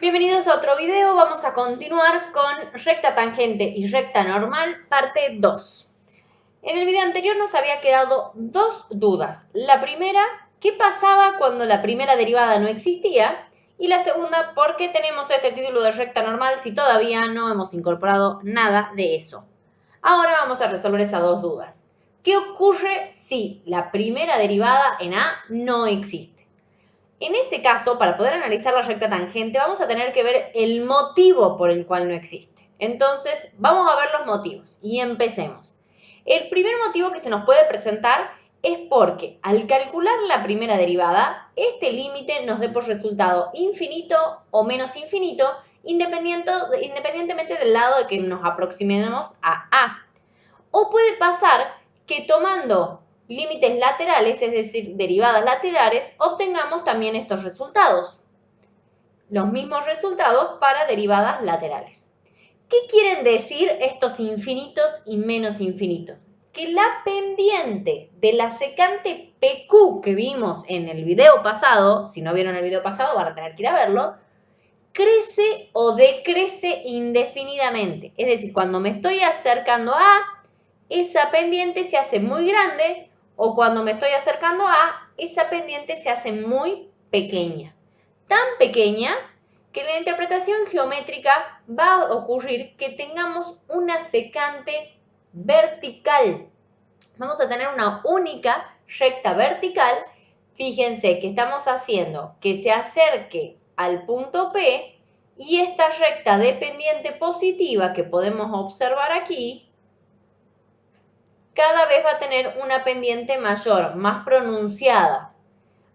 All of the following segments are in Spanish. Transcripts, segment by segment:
Bienvenidos a otro video, vamos a continuar con recta tangente y recta normal, parte 2. En el video anterior nos había quedado dos dudas. La primera, ¿qué pasaba cuando la primera derivada no existía? Y la segunda, ¿por qué tenemos este título de recta normal si todavía no hemos incorporado nada de eso? Ahora vamos a resolver esas dos dudas. ¿Qué ocurre si la primera derivada en A no existe? En ese caso, para poder analizar la recta tangente, vamos a tener que ver el motivo por el cual no existe. Entonces, vamos a ver los motivos y empecemos. El primer motivo que se nos puede presentar es porque al calcular la primera derivada, este límite nos dé por resultado infinito o menos infinito, independientemente del lado de que nos aproximemos a A. O puede pasar que tomando límites laterales, es decir, derivadas laterales, obtengamos también estos resultados. Los mismos resultados para derivadas laterales. ¿Qué quieren decir estos infinitos y menos infinitos? Que la pendiente de la secante PQ que vimos en el video pasado, si no vieron el video pasado van a tener que ir a verlo, crece o decrece indefinidamente. Es decir, cuando me estoy acercando a, esa pendiente se hace muy grande, o cuando me estoy acercando a, esa pendiente se hace muy pequeña. Tan pequeña que en la interpretación geométrica va a ocurrir que tengamos una secante vertical. Vamos a tener una única recta vertical. Fíjense que estamos haciendo que se acerque al punto P y esta recta de pendiente positiva que podemos observar aquí cada vez va a tener una pendiente mayor, más pronunciada,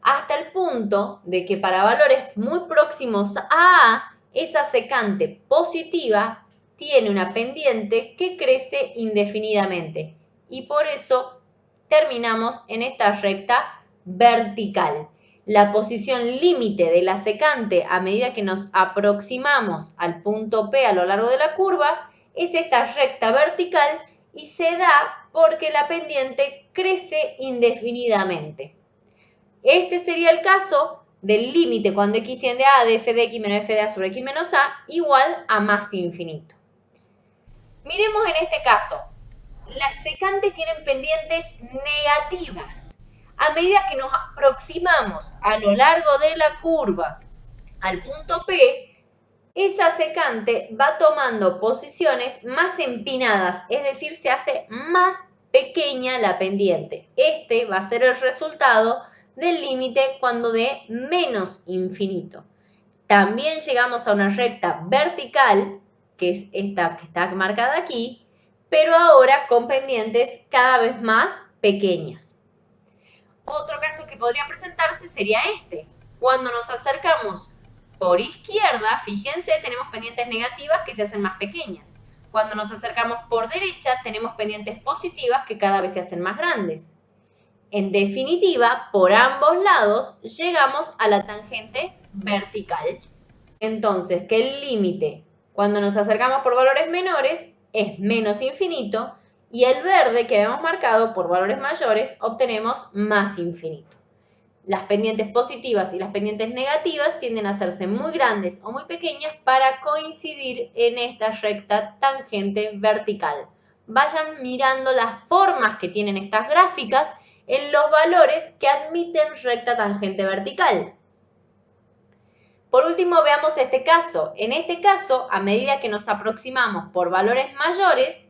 hasta el punto de que para valores muy próximos a A, esa secante positiva tiene una pendiente que crece indefinidamente y por eso terminamos en esta recta vertical. La posición límite de la secante a medida que nos aproximamos al punto P a lo largo de la curva es esta recta vertical y se da porque la pendiente crece indefinidamente. Este sería el caso del límite cuando x tiende a de f de x menos f de a sobre x menos a igual a más infinito. Miremos en este caso. Las secantes tienen pendientes negativas. A medida que nos aproximamos a lo largo de la curva al punto P, esa secante va tomando posiciones más empinadas, es decir, se hace más pequeña la pendiente. Este va a ser el resultado del límite cuando dé menos infinito. También llegamos a una recta vertical, que es esta que está marcada aquí, pero ahora con pendientes cada vez más pequeñas. Otro caso que podría presentarse sería este. Cuando nos acercamos por izquierda, fíjense, tenemos pendientes negativas que se hacen más pequeñas. Cuando nos acercamos por derecha, tenemos pendientes positivas que cada vez se hacen más grandes. En definitiva, por ambos lados llegamos a la tangente vertical. Entonces, que el límite cuando nos acercamos por valores menores es menos infinito y el verde que habíamos marcado por valores mayores obtenemos más infinito. Las pendientes positivas y las pendientes negativas tienden a hacerse muy grandes o muy pequeñas para coincidir en esta recta tangente vertical. Vayan mirando las formas que tienen estas gráficas en los valores que admiten recta tangente vertical. Por último, veamos este caso. En este caso, a medida que nos aproximamos por valores mayores,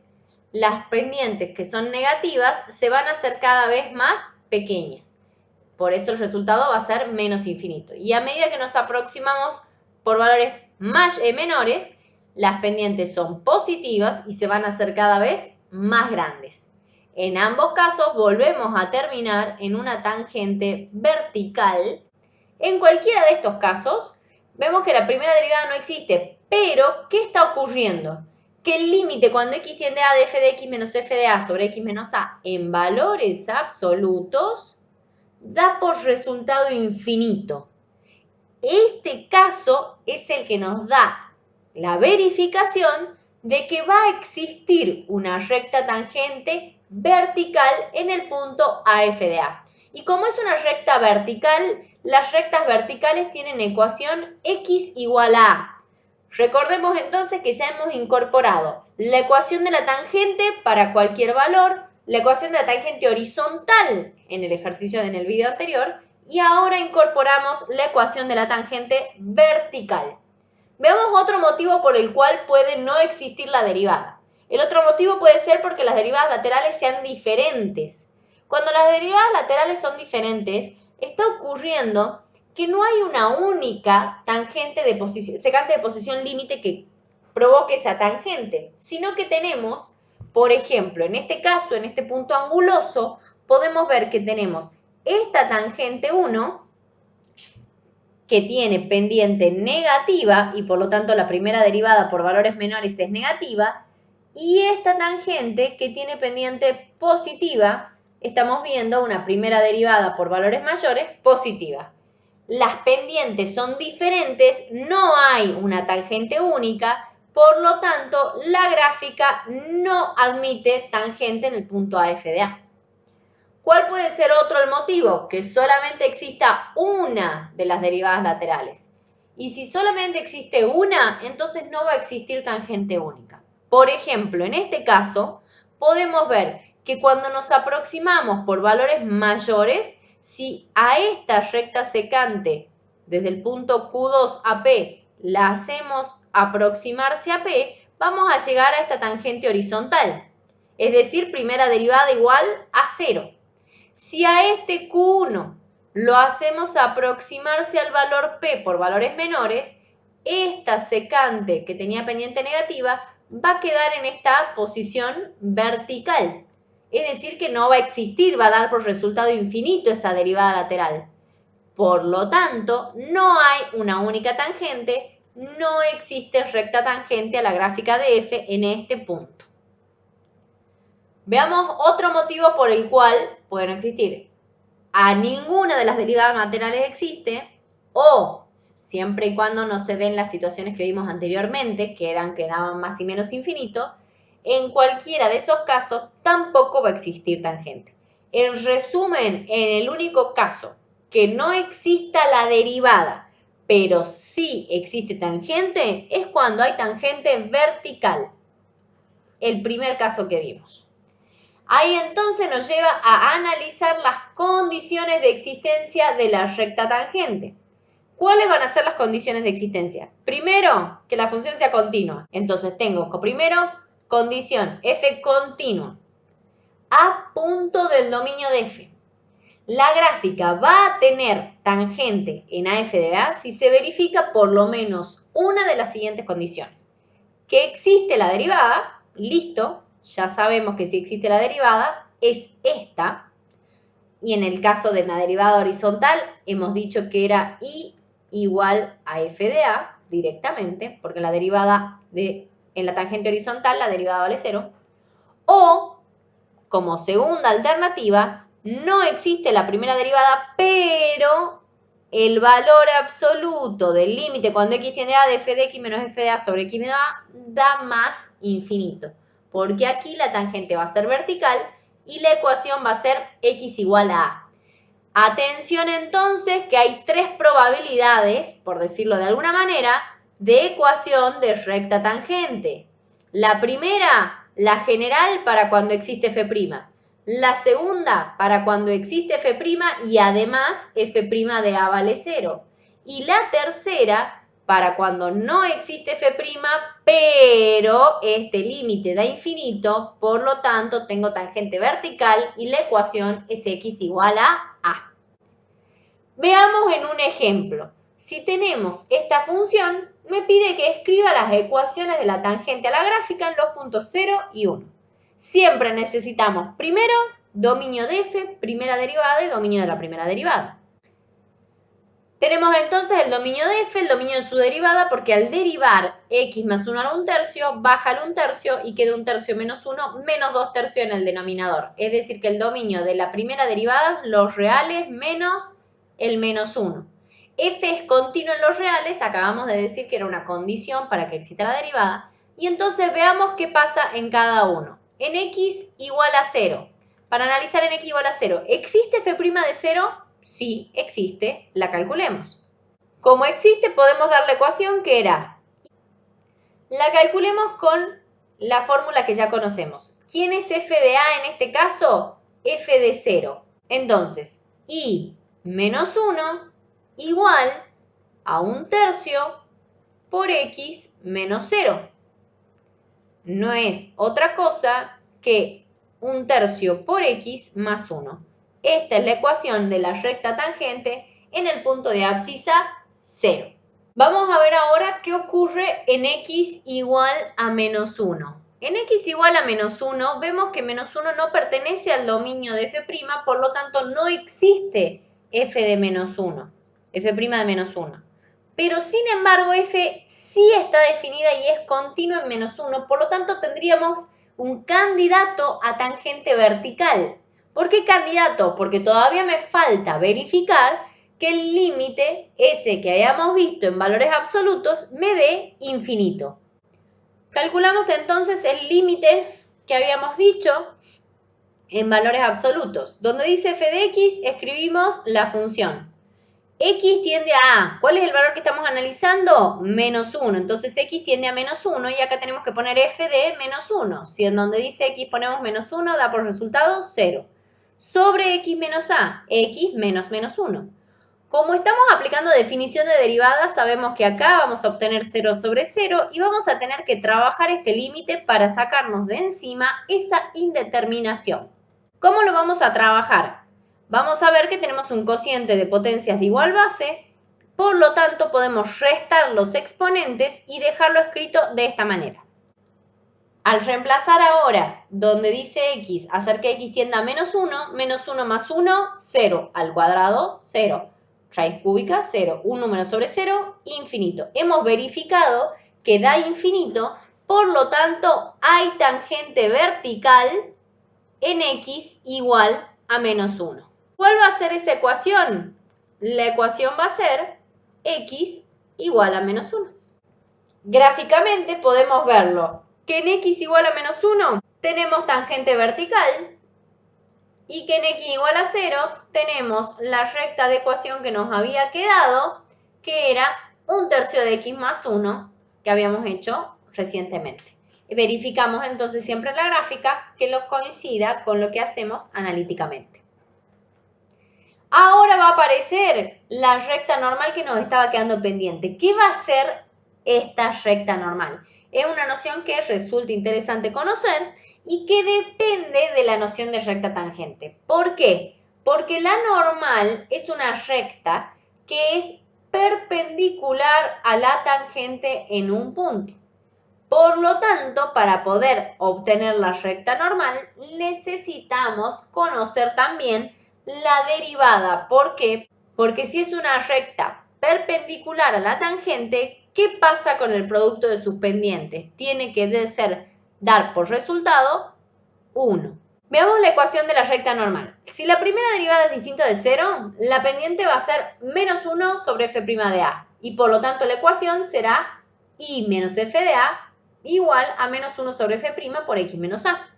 las pendientes que son negativas se van a hacer cada vez más pequeñas. Por eso el resultado va a ser menos infinito. Y a medida que nos aproximamos por valores menores, las pendientes son positivas y se van a hacer cada vez más grandes. En ambos casos volvemos a terminar en una tangente vertical. En cualquiera de estos casos, vemos que la primera derivada no existe, pero ¿qué está ocurriendo? Que el límite cuando x tiende a de f de x menos f de a sobre x menos a en valores absolutos da por resultado infinito. Este caso es el que nos da la verificación de que va a existir una recta tangente vertical en el punto AF de A. Y como es una recta vertical, las rectas verticales tienen ecuación x igual a a. Recordemos entonces que ya hemos incorporado la ecuación de la tangente para cualquier valor, la ecuación de la tangente horizontal en el ejercicio en el video anterior y ahora incorporamos la ecuación de la tangente vertical. Veamos otro motivo por el cual puede no existir la derivada. El otro motivo puede ser porque las derivadas laterales sean diferentes. Cuando las derivadas laterales son diferentes, está ocurriendo que no hay una única tangente de posición, secante de posición límite que provoque esa tangente, sino que tenemos, por ejemplo, en este caso, en este punto anguloso, podemos ver que tenemos esta tangente 1, que tiene pendiente negativa y por lo tanto la primera derivada por valores menores es negativa, y esta tangente que tiene pendiente positiva, estamos viendo una primera derivada por valores mayores positiva. Las pendientes son diferentes, no hay una tangente única, por lo tanto la gráfica no admite tangente en el punto AF de A. ¿Cuál puede ser otro el motivo? Que solamente exista una de las derivadas laterales. Y si solamente existe una, entonces no va a existir tangente única. Por ejemplo, en este caso, podemos ver que cuando nos aproximamos por valores mayores, si a esta recta secante desde el punto Q2 a P la hacemos aproximarse a P, vamos a llegar a esta tangente horizontal. Es decir, primera derivada igual a 0. Si a este Q1 lo hacemos aproximarse al valor P por valores menores, esta secante que tenía pendiente negativa va a quedar en esta posición vertical. Es decir, que no va a existir, va a dar por resultado infinito esa derivada lateral. Por lo tanto, no hay una única tangente, no existe recta tangente a la gráfica de F en este punto. Veamos otro motivo por el cual puede no existir. A ninguna de las derivadas laterales existe, o siempre y cuando no se den las situaciones que vimos anteriormente, que eran que daban más y menos infinito, en cualquiera de esos casos tampoco va a existir tangente. En resumen, en el único caso que no exista la derivada, pero sí existe tangente, es cuando hay tangente vertical. El primer caso que vimos. Ahí entonces nos lleva a analizar las condiciones de existencia de la recta tangente. ¿Cuáles van a ser las condiciones de existencia? Primero, que la función sea continua. Entonces tengo primero condición f continuo a punto del dominio de f. La gráfica va a tener tangente en AF de A si se verifica por lo menos una de las siguientes condiciones. Que existe la derivada, listo. Ya sabemos que si existe la derivada, es esta. Y en el caso de la derivada horizontal, hemos dicho que era I igual a f de A directamente, porque la derivada en la tangente horizontal, la derivada vale 0. O, como segunda alternativa, no existe la primera derivada, pero el valor absoluto del límite cuando x tiende a de f de x menos f de a sobre x menos a da más infinito. Porque aquí la tangente va a ser vertical y la ecuación va a ser x igual a a. Atención entonces que hay tres probabilidades, por decirlo de alguna manera, de ecuación de recta tangente. La primera, la general para cuando existe f'. La segunda, para cuando existe f' y además f' de a vale 0. Y la tercera, para cuando no existe f', pero este límite da infinito, por lo tanto tengo tangente vertical y la ecuación es x igual a a. Veamos en un ejemplo. Si tenemos esta función, me pide que escriba las ecuaciones de la tangente a la gráfica en los puntos 0 y 1. Siempre necesitamos primero dominio de f, primera derivada y dominio de la primera derivada. Tenemos entonces el dominio de f, el dominio de su derivada, porque al derivar x más 1 a la 1/3, baja al 1/3 y queda 1/3 menos 1, menos 2/3 en el denominador. Es decir, que el dominio de la primera derivada es los reales menos el menos 1. F es continuo en los reales, acabamos de decir que era una condición para que exista la derivada. Y entonces veamos qué pasa en cada uno. En x igual a 0. Para analizar en x igual a 0, ¿existe f' de 0? Si existe, la calculemos. Como existe, podemos dar la ecuación que era, la calculemos con la fórmula que ya conocemos. ¿Quién es f de a en este caso? F de 0. Entonces, y menos 1 igual a 1/3 por x menos 0. No es otra cosa que 1/3 por x más 1. Esta es la ecuación de la recta tangente en el punto de abscisa 0. Vamos a ver ahora qué ocurre en x igual a menos 1. En x igual a menos 1 vemos que menos 1 no pertenece al dominio de f', por lo tanto no existe f de menos 1, f' de menos 1. Pero sin embargo f sí está definida y es continua en menos 1, por lo tanto tendríamos un candidato a tangente vertical. ¿Por qué candidato? Porque todavía me falta verificar que el límite, ese que hayamos visto en valores absolutos, me dé infinito. Calculamos entonces el límite que habíamos dicho en valores absolutos. Donde dice f de x, escribimos la función. X tiende a A. ¿Cuál es el valor que estamos analizando? Menos 1. Entonces X tiende a menos 1 y acá tenemos que poner f de menos 1. Si en donde dice X ponemos menos 1, da por resultado 0. Sobre X menos A, X menos menos 1. Como estamos aplicando definición de derivadas, sabemos que acá vamos a obtener 0 sobre 0 y vamos a tener que trabajar este límite para sacarnos de encima esa indeterminación. ¿Cómo lo vamos a trabajar? Vamos a ver que tenemos un cociente de potencias de igual base, por lo tanto podemos restar los exponentes y dejarlo escrito de esta manera. Al reemplazar ahora donde dice x, hacer que x tienda a menos 1 más 1, 0 al cuadrado, 0. Raíz cúbica, 0. Un número sobre 0, infinito. Hemos verificado que da infinito, por lo tanto hay tangente vertical en x igual a menos 1. ¿Cuál va a ser esa ecuación? La ecuación va a ser x igual a menos 1. Gráficamente podemos verlo que en x igual a menos 1 tenemos tangente vertical y que en x igual a 0 tenemos la recta de ecuación que nos había quedado, que era 1/3 de x más 1, que habíamos hecho recientemente. Verificamos entonces siempre en la gráfica que lo coincida con lo que hacemos analíticamente. Ahora va a aparecer la recta normal que nos estaba quedando pendiente. ¿Qué va a ser esta recta normal? Es una noción que resulta interesante conocer y que depende de la noción de recta tangente. ¿Por qué? Porque la normal es una recta que es perpendicular a la tangente en un punto. Por lo tanto, para poder obtener la recta normal, necesitamos conocer también la derivada. ¿Por qué? Porque si es una recta perpendicular a la tangente, ¿qué pasa con el producto de sus pendientes? Tiene que dar por resultado 1. Veamos la ecuación de la recta normal. Si la primera derivada es distinta de 0, la pendiente va a ser menos 1 sobre f' de a. Y por lo tanto la ecuación será y menos f de a igual a menos 1 sobre f' por x menos a.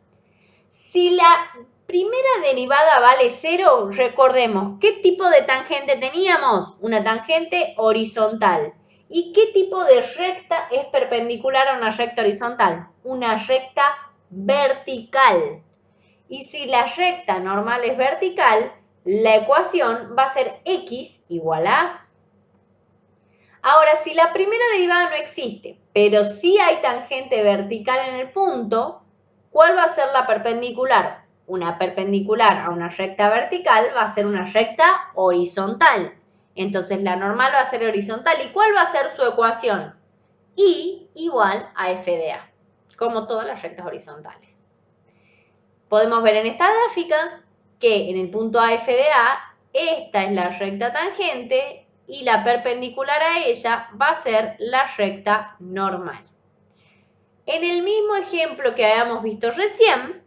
Si la primera derivada vale 0, recordemos, ¿qué tipo de tangente teníamos? Una tangente horizontal. ¿Y qué tipo de recta es perpendicular a una recta horizontal? Una recta vertical. Y si la recta normal es vertical, la ecuación va a ser x igual a. Ahora, si la primera derivada no existe, pero sí hay tangente vertical en el punto, ¿cuál va a ser la perpendicular? Una perpendicular a una recta vertical va a ser una recta horizontal. Entonces la normal va a ser horizontal. ¿Y cuál va a ser su ecuación? Y igual a f de a, como todas las rectas horizontales. Podemos ver en esta gráfica que en el punto AF de A, esta es la recta tangente y la perpendicular a ella va a ser la recta normal. En el mismo ejemplo que habíamos visto recién,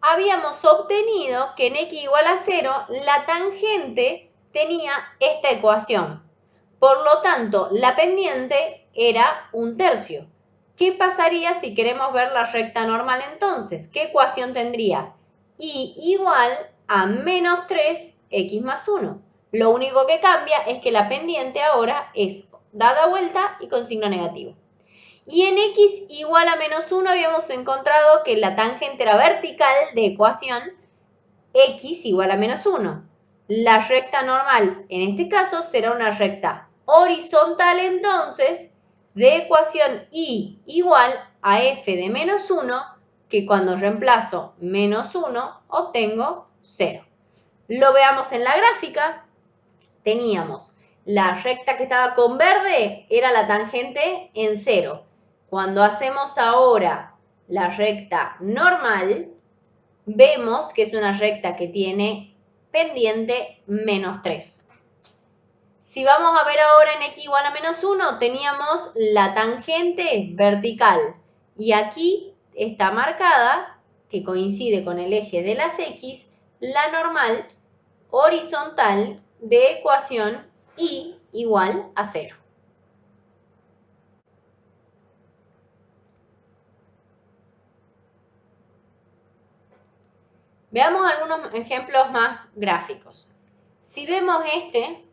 habíamos obtenido que en x igual a 0 la tangente tenía esta ecuación. Por lo tanto, la pendiente era 1/3. ¿Qué pasaría si queremos ver la recta normal entonces? ¿Qué ecuación tendría? Y igual a menos 3 x más 1. Lo único que cambia es que la pendiente ahora es dada vuelta y con signo negativo. Y en x igual a menos 1 habíamos encontrado que la tangente era vertical de ecuación x igual a menos 1. La recta normal en este caso será una recta horizontal entonces de ecuación y igual a f de menos 1, que cuando reemplazo menos 1 obtengo 0. Lo veamos en la gráfica. Teníamos la recta que estaba con verde, era la tangente en 0. Cuando hacemos ahora la recta normal, vemos que es una recta que tiene pendiente menos 3. Si vamos a ver ahora en x igual a menos 1, teníamos la tangente vertical. Y aquí está marcada, que coincide con el eje de las x, la normal horizontal de ecuación y igual a 0. Veamos algunos ejemplos más gráficos. Si vemos este,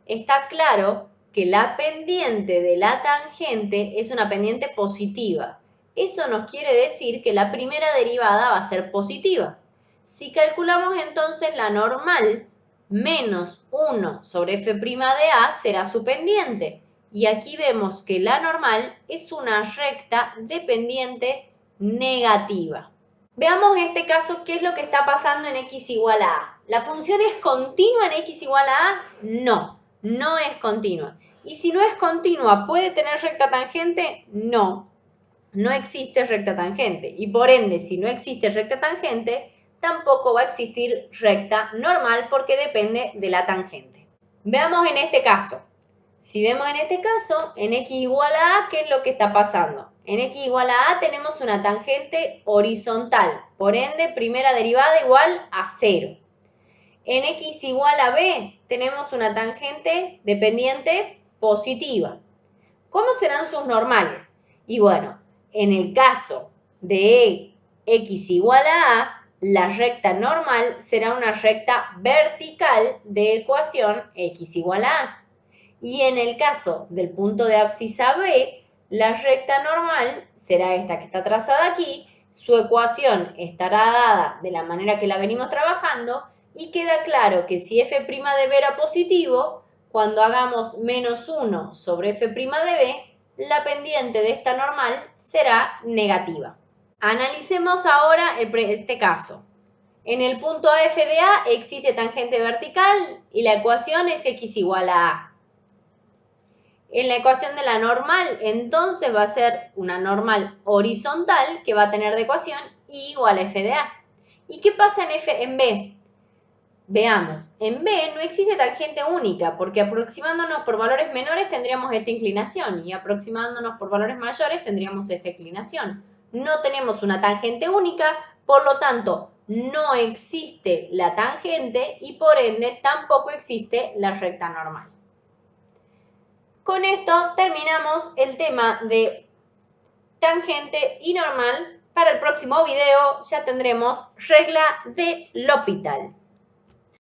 está claro que la pendiente de la tangente es una pendiente positiva. Eso nos quiere decir que la primera derivada va a ser positiva. Si calculamos entonces la normal, menos 1 sobre f' de a será su pendiente. Y aquí vemos que la normal es una recta de pendiente negativa. Veamos este caso, ¿qué es lo que está pasando en x igual a a? ¿La función es continua en x igual a a? No, no es continua. Y si no es continua, ¿puede tener recta tangente? No, no existe recta tangente. Y por ende, si no existe recta tangente, tampoco va a existir recta normal porque depende de la tangente. Veamos en este caso. Si vemos en este caso, en x igual a a, ¿qué es lo que está pasando? En x igual a a tenemos una tangente horizontal, por ende, primera derivada igual a 0. En x igual a b tenemos una tangente de pendiente positiva. ¿Cómo serán sus normales? Y bueno, en el caso de x igual a a, la recta normal será una recta vertical de ecuación x igual a a. Y en el caso del punto de abscisa B, la recta normal será esta que está trazada aquí, su ecuación estará dada de la manera que la venimos trabajando y queda claro que si f' de B era positivo, cuando hagamos menos 1 sobre f' de B, la pendiente de esta normal será negativa. Analicemos ahora este caso. En el punto AF de A existe tangente vertical y la ecuación es x igual a a. En la ecuación de la normal, entonces va a ser una normal horizontal que va a tener de ecuación y igual a f de a. ¿Y qué pasa en B? Veamos, en B no existe tangente única porque aproximándonos por valores menores tendríamos esta inclinación y aproximándonos por valores mayores tendríamos esta inclinación. No tenemos una tangente única, por lo tanto no existe la tangente y por ende tampoco existe la recta normal. Con esto terminamos el tema de tangente y normal. Para el próximo video ya tendremos regla de L'Hopital.